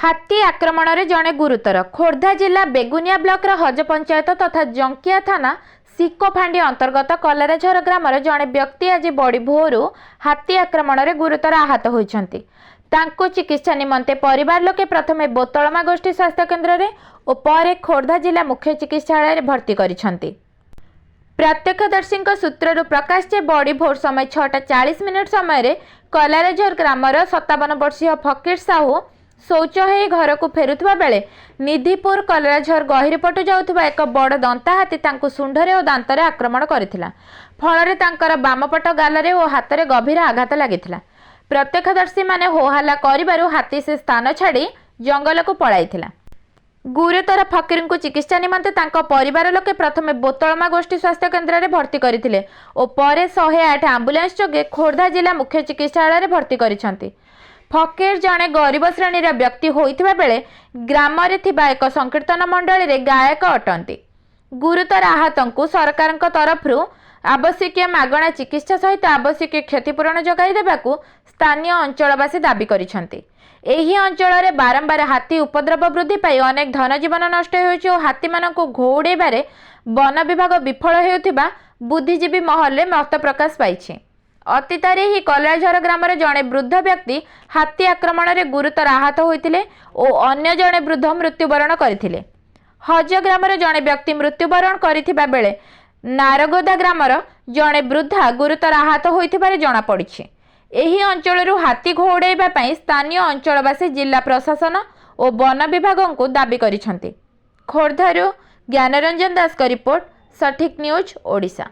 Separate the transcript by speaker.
Speaker 1: हाथी आक्रमण रे जड़े गुरुतर। खोर्धा जिला बेगुनिया ब्लॉक हज पंचायत तथा जंकिया थाना सिकोफांडी अंतर्गत कलराझर ग्राम जड़े व्यक्ति आज बड़ी भोर हाथी आक्रमण रे गुरुतर आहत होइछन्ति। तांको चिकित्सा निमंते परिवार लोके प्रथमे बोतलमा गोष्ठी स्वास्थ्य केन्द्र रे और परे खोर्धा जिला मुख्य चिकित्सालय रे भर्ती करिछन्ति। प्रत्यक्षदर्शी सूत्रु प्रकाश जे बड़ी भोर समय 6:40 समय कलराझर ग्रामर 57 वर्षीय फकीर साहू शौच हो घर को फेरुवा बेले निधिपुर कलराझर गहिरी पटु जाउथुबा एक बड़ दंता हाथी तांको सुंढरे और दांतरे आक्रमण करथिला। फଳରେ तांकर बामपट गालरे और हाथरे गभीर आघात लागिथिला। प्रत्यक्षदर्शी माने होहल्ला करिबारु हाथी से स्थान छाड़ी जंगल को पळाइथिला। गुरुतर फकीर को चिकित्सा निमंते तांको परिवार लोके प्रथमे बोतलमा गोष्ठी स्वास्थ्य केन्द्र रे भर्ती करथिले और परे 108 एम्बुलेंस जोगे खोर्धा जिला मुख्य चिकित्सालय रे भर्ती करिसंती। फकीर जड़े गरीब श्रेणी व्यक्ति होइथिबा बेले ग्राम रे थिबा एक संकीर्तन मंडली रे गायक अटंती। गुरुतर आहतंकु सरकार तरफ आवश्यक मागणा चिकित्सा सहित आवश्यक क्षतिपूरण जगाई देबाकू स्थानीय अंचलवासी दाबी करिसंती। एही अंचल रे बारंबार हाथी उपद्रव वृद्धि पाई अनेक धन जीवन नष्ट होइछि और हाथी मानकु घोड़ेबारे वन विभाग विफल हेउथिबा बुद्धिजीवी महल रे मत प्रकाश पाइछि। अतीतरे ही कलराझर ग्राम जड़े वृद्ध व्यक्ति हाथी आक्रमण रे गुरुतर आहत होइतिले और अन्य जड़े वृद्ध मृत्युवरण करथिले। हज ग्राम जड़े व्यक्ति मृत्युवरण करथिबा बेले नारगोदा ग्राम जड़े वृद्धा गुरुतर आहत होइथिबारे जणा पड़िछि। एही अंचलरू हाथी घोड़ाइबा पई स्थानीय अंचलवासी जिला प्रशासन और वन विभाग को दाबी करिसंती। खोर्धारू ज्ञानरंजन दास का रिपोर्ट, सठिक न्यूज ओडिशा।